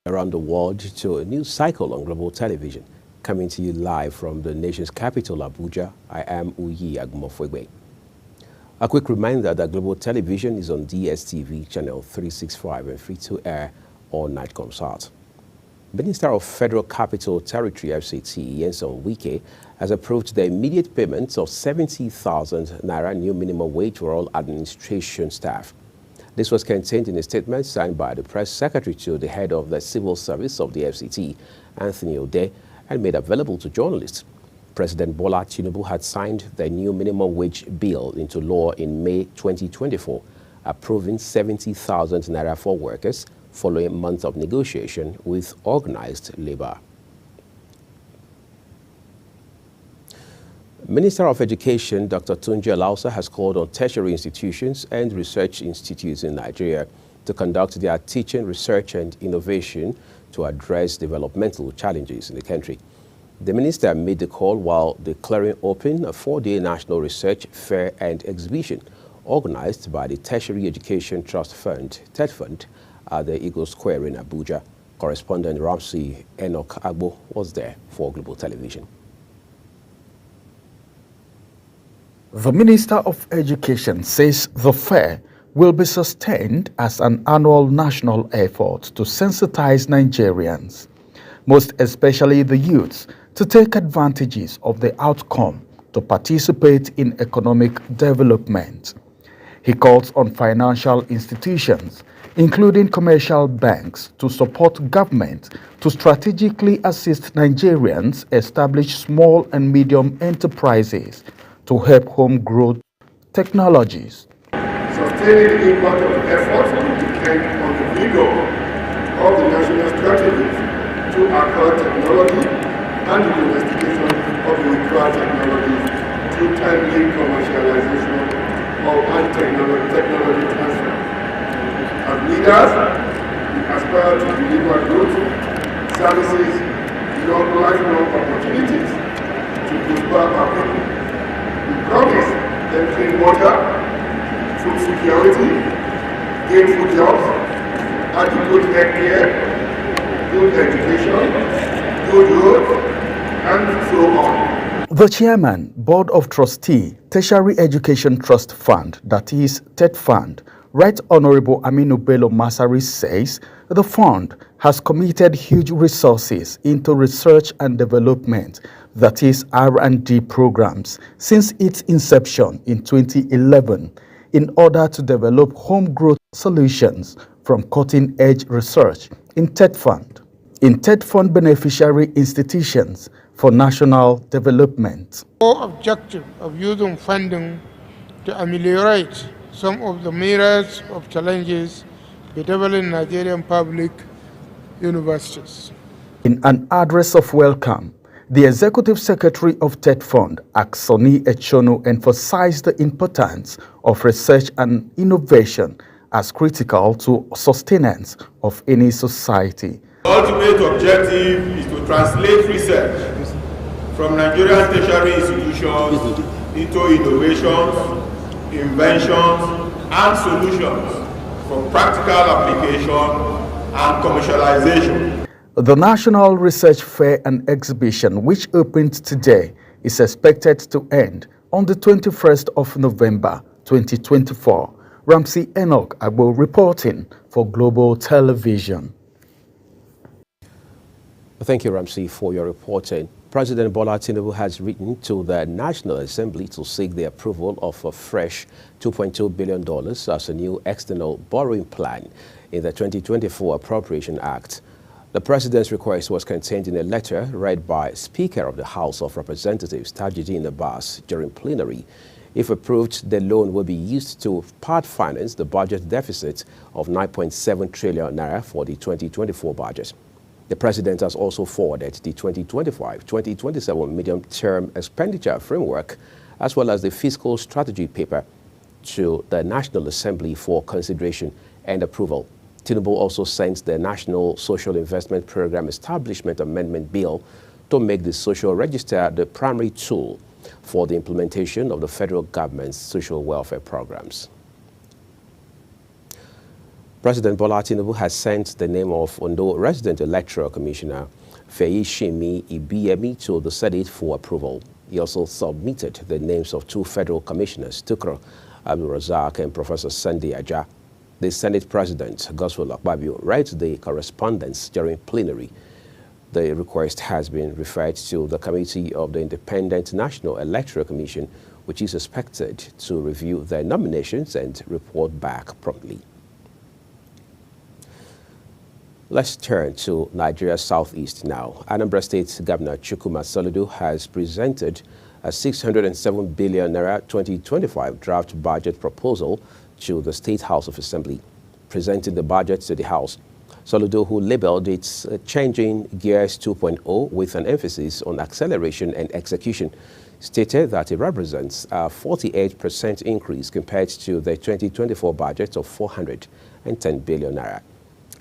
Around the world to a new cycle on global television. Coming to you live from the nation's capital, Abuja, I am Uyi Agumofwegbe. A quick reminder that global television is on DSTV channel 365 and free to air all night comes out. Minister of Federal Capital Territory FCT, Nyesom Wike, has approved the immediate payment of 70,000 naira new minimum wage for all administration staff. This was contained in a statement signed by the press secretary to the head of the civil service of the FCT, Anthony Ode, and made available to journalists. President Bola Tinubu had signed the new minimum wage bill into law in May 2024, approving 70,000 naira for workers following months of negotiation with organized labor. Minister of Education Dr. Tunji Alausa has called on tertiary institutions and research institutes in Nigeria to conduct their teaching, research and innovation to address developmental challenges in the country. The minister made the call while declaring open a 4-day national research fair and exhibition organized by the Tertiary Education Trust Fund, TED Fund, at the Eagle Square in Abuja. Correspondent Ramsey Enoch Agbo was there for Global Television. The Minister of Education says the fair will be sustained as an annual national effort to sensitize Nigerians, most especially the youths, to take advantages of the outcome to participate in economic development. He calls on financial institutions, including commercial banks, to support government to strategically assist Nigerians establish small and medium enterprises to help home growth technologies. Sustaining the impact of the efforts will depend on the vigor of the national strategies to acquire technology and the investigation of the required technologies through timely commercialization and technology transfer. As leaders, we aspire to deliver goods, services, lifelong opportunities to prosper our people. We promise them clean water, food security, gainful jobs, adequate healthcare, good education, good roads, and so on. The Chairman, Board of Trustee, Tertiary Education Trust Fund, that is TED Fund, Right Honorable Aminu Bello Masari says the fund has committed huge resources into research and development, that is R&D programs, since its inception in 2011 in order to develop home-growth solutions from cutting-edge research in TED Fund, beneficiary institutions for national development. The objective of using funding to ameliorate some of the myriads of challenges bedeviling Nigerian public universities. In an address of welcome, the Executive Secretary of TED Fund, Aksoni Echono, emphasized the importance of research and innovation as critical to sustenance of any society. The ultimate objective is to translate research from Nigerian tertiary institutions into innovations, inventions, and solutions for practical application and commercialization. The National Research Fair and Exhibition, which opened today, is expected to end on the 21st of November 2024. Ramsey Enoch Agbo reporting for Global Television. Thank you, Ramsey, for your reporting. President Bola Tinubu has written to the National Assembly to seek the approval of a fresh $2.2 billion as a new external borrowing plan in the 2024 Appropriation Act. The President's request was contained in a letter read by Speaker of the House of Representatives, Tajuddin Abbas, during plenary. If approved, the loan will be used to part finance the budget deficit of 9.7 trillion naira for the 2024 budget. The President has also forwarded the 2025-2027 medium-term expenditure framework as well as the fiscal strategy paper to the National Assembly for consideration and approval. Tinubu also sent the National Social Investment Program Establishment Amendment Bill to make the social register the primary tool for the implementation of the federal government's social welfare programs. President Bola Tinubu has sent the name of Ondo Resident Electoral Commissioner Feyishimi Ibiyemi to the Senate for approval. He also submitted the names of two federal commissioners, Tukur Abdul Razak and Professor Sunday Aja. The Senate President, Godswill Akpabio, read the correspondence during plenary. The request has been referred to the Committee of the Independent National Electoral Commission, which is expected to review their nominations and report back promptly. Let's turn to Nigeria's southeast now. Anambra State Governor Chukwuma Soludo has presented a 607 billion naira 2025 draft budget proposal to the State House of Assembly. Presenting the budget to the House, Soludo, who labeled it Changing Gears 2.0 with an emphasis on acceleration and execution, stated that it represents a 48% increase compared to the 2024 budget of 410 billion naira.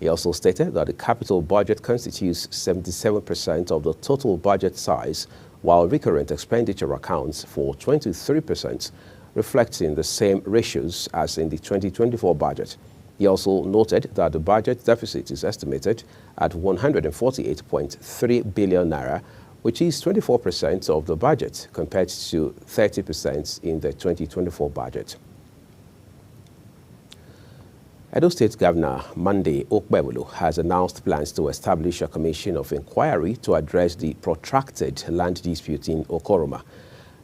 He also stated that the capital budget constitutes 77% of the total budget size, while recurrent expenditure accounts for 23%, reflecting the same ratios as in the 2024 budget. He also noted that the budget deficit is estimated at 148.3 billion naira, which is 24% of the budget compared to 30% in the 2024 budget. Edo State Governor Monday Okpebholo has announced plans to establish a commission of inquiry to address the protracted land dispute in Okoroma.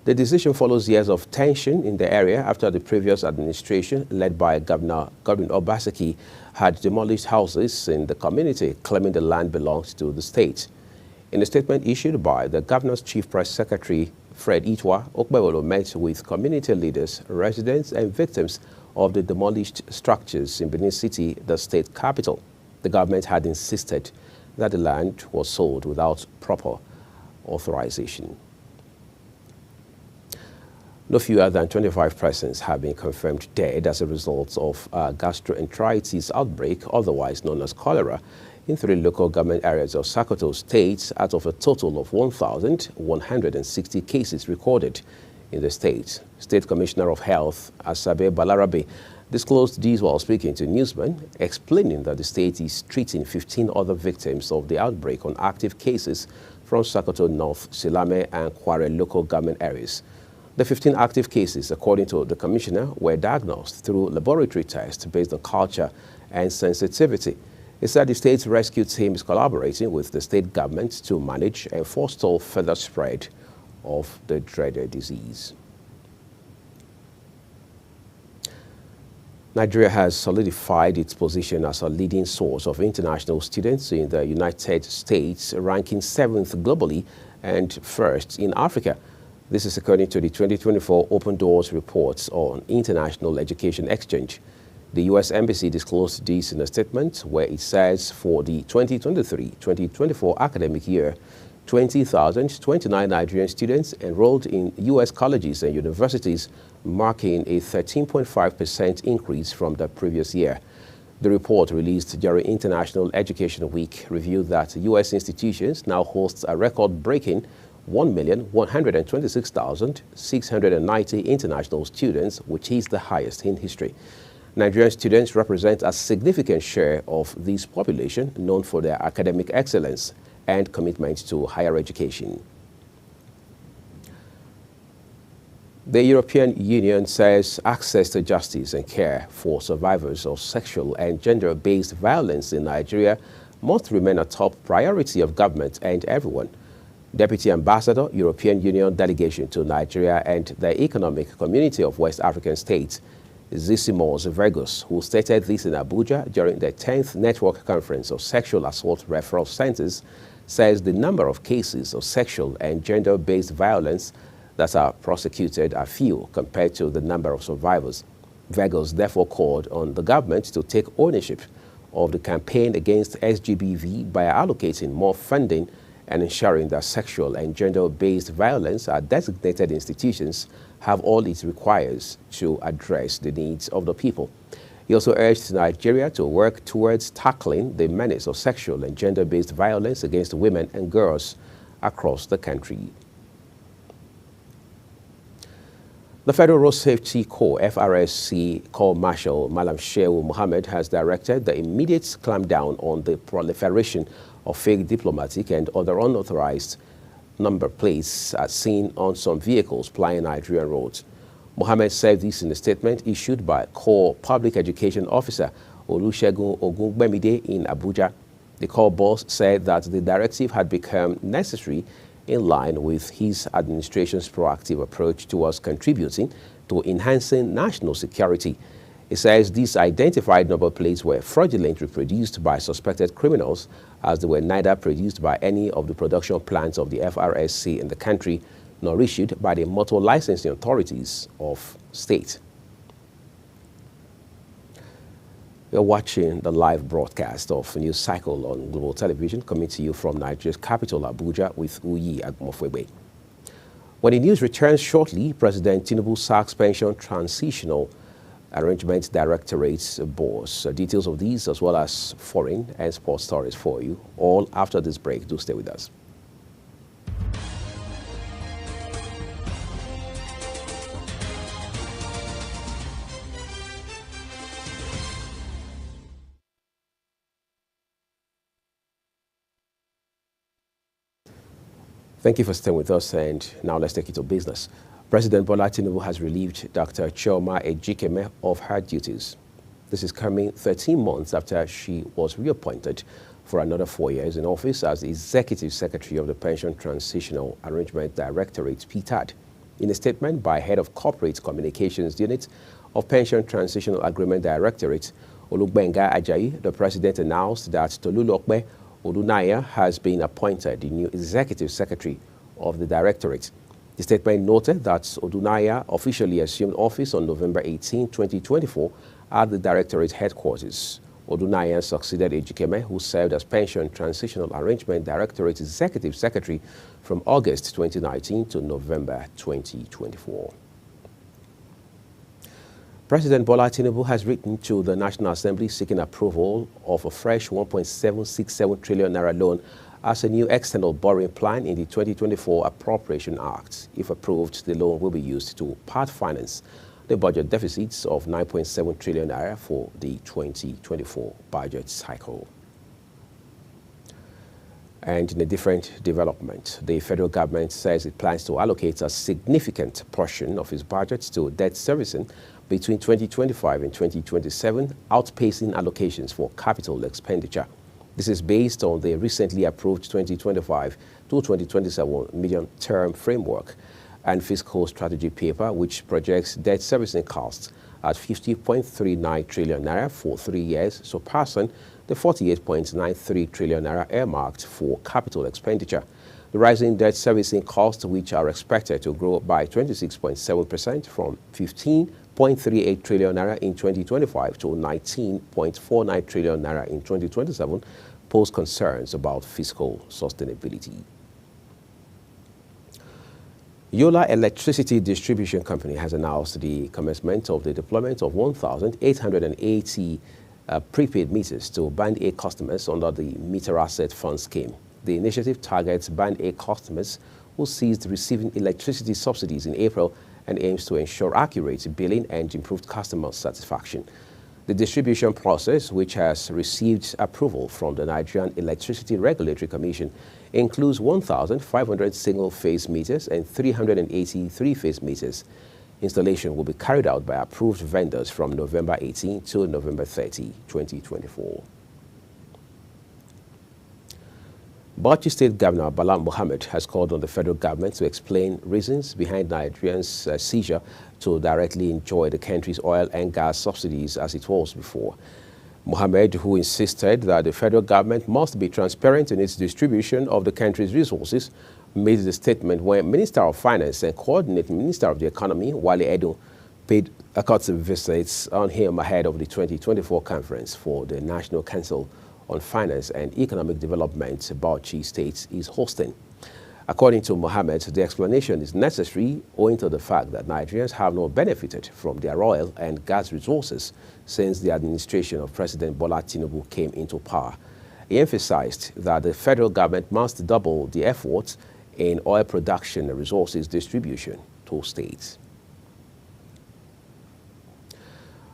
The decision follows years of tension in the area after the previous administration, led by Governor Godwin Obaseki, had demolished houses in the community, claiming the land belonged to the state. In a statement issued by the governor's chief press secretary, Fred Itwa, Okpebholo met with community leaders, residents, and victims of the demolished structures in Benin City, the state capital. The government had insisted that the land was sold without proper authorization. No fewer than 25 persons have been confirmed dead as a result of a gastroenteritis outbreak, otherwise known as cholera, in 3 local government areas of Sokoto State, out of a total of 1,160 cases recorded in the state. State Commissioner of Health, Asabe Balarabe, disclosed these while speaking to newsmen, explaining that the state is treating 15 other victims of the outbreak on active cases from Sokoto North, Silame, and Kware local government areas. The 15 active cases, according to the commissioner, were diagnosed through laboratory tests based on culture and sensitivity. He said the state rescue team is collaborating with the state government to manage and forestall further spread of the dreaded disease. Nigeria has solidified its position as a leading source of international students in the United States, ranking 7th globally and 1st in Africa. This is according to the 2024 Open Doors reports on international education exchange. The U.S. Embassy disclosed this in a statement where it says for the 2023-2024 academic year, 20,029 Nigerian students enrolled in U.S. colleges and universities, marking a 13.5% increase from the previous year. The report, released during International Education Week, revealed that U.S. institutions now host a record-breaking 1,126,690 international students, which is the highest in history. Nigerian students represent a significant share of this population, known for their academic excellence and commitment to higher education. The European Union says access to justice and care for survivors of sexual and gender-based violence in Nigeria must remain a top priority of government and everyone. Deputy Ambassador, European Union Delegation to Nigeria and the Economic Community of West African States, Zissimos Vergus, who stated this in Abuja during the 10th Network Conference of Sexual Assault Referral Centers, says the number of cases of sexual and gender-based violence that are prosecuted are few compared to the number of survivors. Vergus therefore called on the government to take ownership of the campaign against SGBV by allocating more funding and ensuring that sexual and gender-based violence at designated institutions have all it requires to address the needs of the people. He also urged Nigeria to work towards tackling the menace of sexual and gender-based violence against women and girls across the country. The Federal Road Safety Corps, FRSC Corps Marshal Malam Shehu Mohammed has directed the immediate clampdown on the proliferation of fake diplomatic and other unauthorized number plates as seen on some vehicles plying Nigerian roads. Mohammed said this in a statement issued by Corps Public Education Officer Olusegun Ogungbemide in Abuja. The Corps boss said that the directive had become necessary in line with his administration's proactive approach towards contributing to enhancing national security. He says these identified number plates were fraudulently produced by suspected criminals, as they were neither produced by any of the production plants of the FRSC in the country nor issued by the motor licensing authorities of state. You're watching the live broadcast of News Cycle on Global Television, coming to you from Nigeria's capital, Abuja, with Uyi Agmofwebe. When the news returns shortly, President Tinubu sacks Pension Transitional Arrangement Directorate's boss. Details of these, as well as foreign and sports stories for you, all after this break. Do stay with us. Thank you for staying with us, and now let's take it to business. President Bola Tinubu has relieved Dr. Chioma Ejikeme of her duties. This is coming 13 months after she was reappointed for another 4 years in office as the Executive Secretary of the Pension Transitional Arrangement Directorate, PTAD. In a statement by Head of Corporate Communications Unit of Pension Transitional Agreement Directorate, Olugbenga Ajayi, the President announced that Tolulokpe Odunaya has been appointed the new Executive Secretary of the Directorate. The statement noted that Odunaya officially assumed office on November 18, 2024 at the Directorate headquarters. Odunaya succeeded Ejikeme, who served as Pension Transitional Arrangement Directorate Executive Secretary from August 2019 to November 2024. President Bola Tinubu has written to the National Assembly seeking approval of a fresh 1.767 trillion naira loan as a new external borrowing plan in the 2024 Appropriation Act. If approved, the loan will be used to part finance the budget deficits of 9.7 trillion naira for the 2024 budget cycle. And in a different development, the federal government says it plans to allocate a significant portion of its budget to debt servicing between 2025 and 2027, outpacing allocations for capital expenditure. This is based on the recently approved 2025 to 2027 medium-term framework and fiscal strategy paper, which projects debt servicing costs at 50.39 trillion naira for 3 years, surpassing the 48.93 trillion naira earmarked for capital expenditure. The rising debt servicing costs, which are expected to grow by 26.7% from 15.38 trillion naira in 2025 to 19.49 trillion naira in 2027, pose concerns about fiscal sustainability. Yola Electricity Distribution Company has announced the commencement of the deployment of 1,880 prepaid meters to Band A customers under the Meter Asset Fund scheme. The initiative targets Band A customers who ceased receiving electricity subsidies in April and aims to ensure accurate billing and improved customer satisfaction. The distribution process, which has received approval from the Nigerian Electricity Regulatory Commission, includes 1,500 single-phase meters and 380 three-phase meters. Installation will be carried out by approved vendors from November 18 to November 30, 2024. Bauchi State Governor Bala Mohammed has called on the federal government to explain reasons behind Nigerians' seizure to directly enjoy the country's oil and gas subsidies as it was before. Mohammed, who insisted that the federal government must be transparent in its distribution of the country's resources, made the statement when Minister of Finance and Coordinating Minister of the Economy, Wale Edo, paid a courtesy visits on him ahead of the 2024 conference for the National Council on Finance and Economic Development Bauchi State is hosting. According to Mohammed, the explanation is necessary owing to the fact that Nigerians have not benefited from their oil and gas resources since the administration of President Bola Tinubu came into power. He emphasized that the federal government must double the efforts in oil production and resources distribution to states.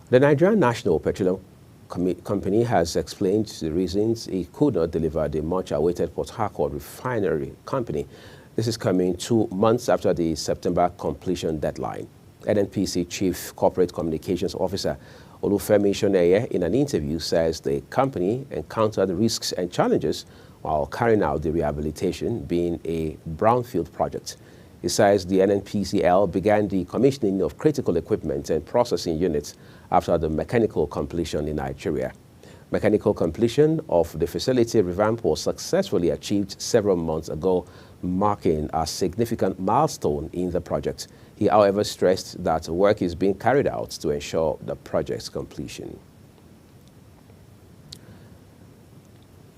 The Nigerian National Petroleum Company has explained the reasons it could not deliver the much-awaited Port Harcourt Refinery Company. This is coming 2 months after the September completion deadline. NNPC Chief Corporate Communications Officer Olufemi Shoneye, in an interview, says the company encountered risks and challenges while carrying out the rehabilitation, being a brownfield project. He says the NNPCL began the commissioning of critical equipment and processing units after the mechanical completion in Nigeria. Mechanical completion of the facility revamp was successfully achieved several months ago, marking a significant milestone in the project. He, however, stressed that work is being carried out to ensure the project's completion.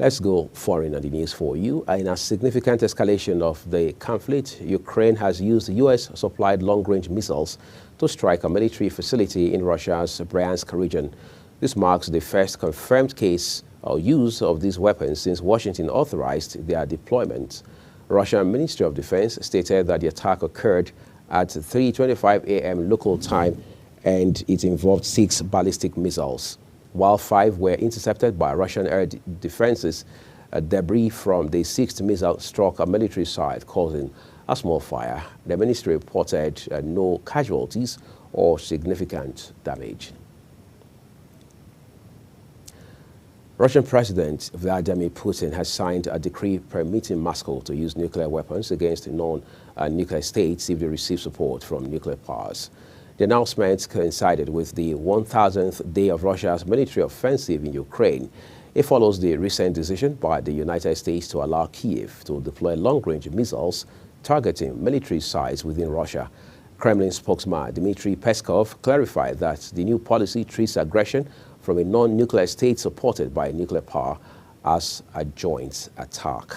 Let's go foreign on the news for you. In a significant escalation of the conflict, Ukraine has used U.S.-supplied long-range missiles to strike a military facility in Russia's Bryansk region. This marks the first confirmed case or use of these weapons since Washington authorized their deployment. Russian Ministry of Defense stated that the attack occurred at 3:25 a.m. local time and it involved 6 ballistic missiles. While 5 were intercepted by Russian air defenses, debris from the 6th missile struck a military site, causing a small fire. The ministry reported no casualties or significant damage. Russian President Vladimir Putin has signed a decree permitting Moscow to use nuclear weapons against non-nuclear states if they receive support from nuclear powers. The announcement coincided with the 1,000th day of Russia's military offensive in Ukraine. It follows the recent decision by the United States to allow Kyiv to deploy long-range missiles targeting military sites within Russia. Kremlin spokesman Dmitry Peskov clarified that the new policy treats aggression from a non-nuclear state supported by nuclear power as a joint attack.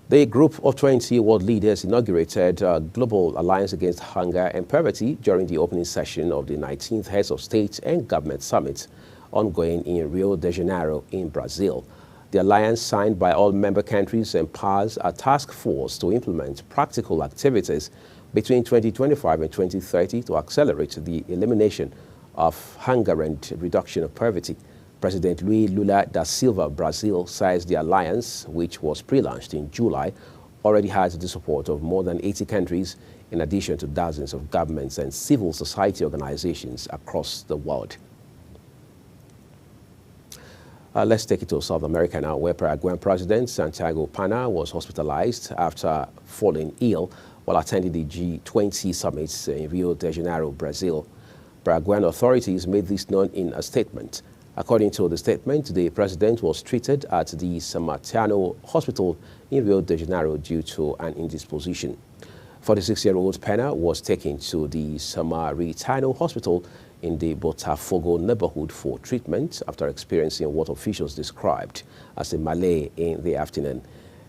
The group of 20 world leaders inaugurated a global alliance against hunger and poverty during the opening session of the 19th Heads of State and Government Summit, ongoing in Rio de Janeiro in Brazil. The alliance, signed by all member countries, empowers a task force to implement practical activities between 2025 and 2030 to accelerate the elimination of hunger and reduction of poverty. President Luiz Lula da Silva of Brazil says the alliance, which was pre-launched in July, already has the support of more than 80 countries, in addition to dozens of governments and civil society organizations across the world. Let's take it to South America now, where Paraguayan President Santiago Peña was hospitalized after falling ill while attending the G20 summit in Rio de Janeiro, Brazil. Paraguayan authorities made this known in a statement. According to the statement, the president was treated at the Samaritano Hospital in Rio de Janeiro due to an indisposition. 46-year-old Peña was taken to the Samaritano Hospital in the Botafogo neighborhood for treatment after experiencing what officials described as a malaise in the afternoon.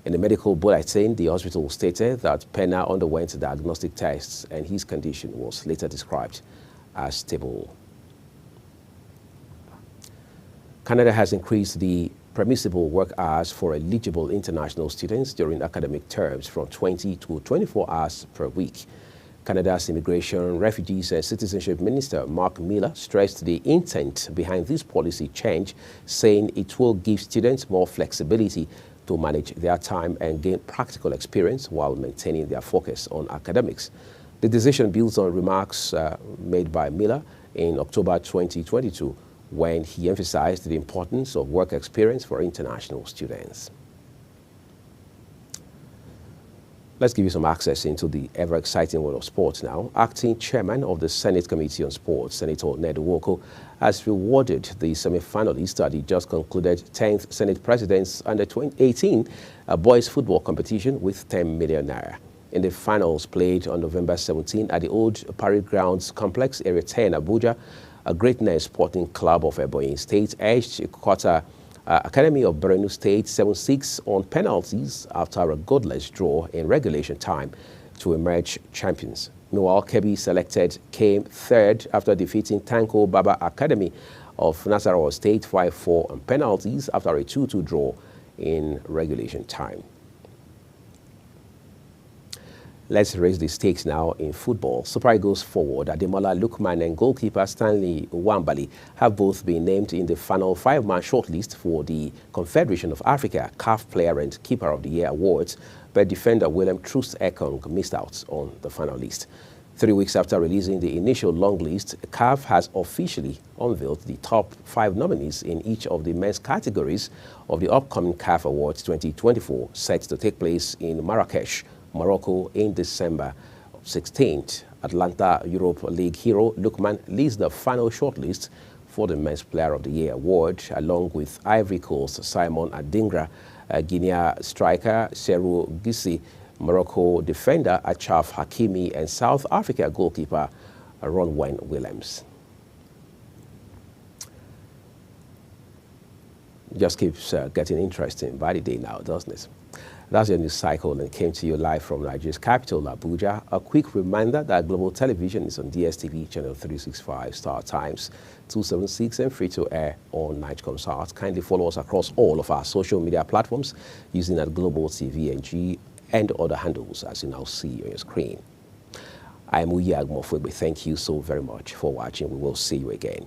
In the medical bulletin, the hospital stated that Peña underwent diagnostic tests and his condition was later described as stable. Canada has increased the permissible work hours for eligible international students during academic terms from 20 to 24 hours per week. Canada's Immigration, Refugees and Citizenship Minister Mark Miller stressed the intent behind this policy change, saying it will give students more flexibility to manage their time and gain practical experience while maintaining their focus on academics. The decision builds on remarks made by Miller in October 2022, when he emphasized the importance of work experience for international students. Let's give you some access into the ever-exciting world of sports now. Acting chairman of the Senate Committee on Sports, Senator Ned Nwoko, has rewarded the semi-finalists at the just concluded 10th Senate President's Under-18 boys football competition with 10 million naira. In the finals played on November 17 at the Old Parade Grounds Complex, Area 10, Abuja, a Greatness Sporting Club of Ebonyi State edged Ikota Academy of Borno State 7-6 on penalties after a godless draw in regulation time to emerge champions. Meanwhile, Kebbi came third after defeating Tanko Baba Academy of Nasarawa State 5-4 on penalties after a 2-2 draw in regulation time. Let's raise the stakes now in football. Super Eagles forward Ademola Lookman and goalkeeper Stanley Nwabali have both been named in the final 5-man shortlist for the Confederation of Africa CAF Player and Keeper of the Year awards, but defender Willem Troost-Ekong missed out on the final list. 3 weeks after releasing the initial long list, CAF has officially unveiled the top 5 nominees in each of the men's categories of the upcoming CAF Awards 2024, set to take place in Marrakesh, Morocco in December 16th. Atlanta Europa League hero Lookman leads the final shortlist for the Men's Player of the Year award, along with Ivory Coast Simon Adingra, Guinea striker Serhou Guissé, Morocco defender Achraf Hakimi, and South Africa goalkeeper Ronwen Williams. Just keeps getting interesting by the day now, doesn't it? That's your news cycle and came to you live from Nigeria's capital, Abuja. A quick reminder that Global Television is on DSTV channel 365, Star Times 276, and free to air on Nigecomsat. Kindly follow us across all of our social media platforms using at Global TVNG and other handles as you now see on your screen. I am Uyi Agmofwebe. Thank you so very much for watching. We will see you again.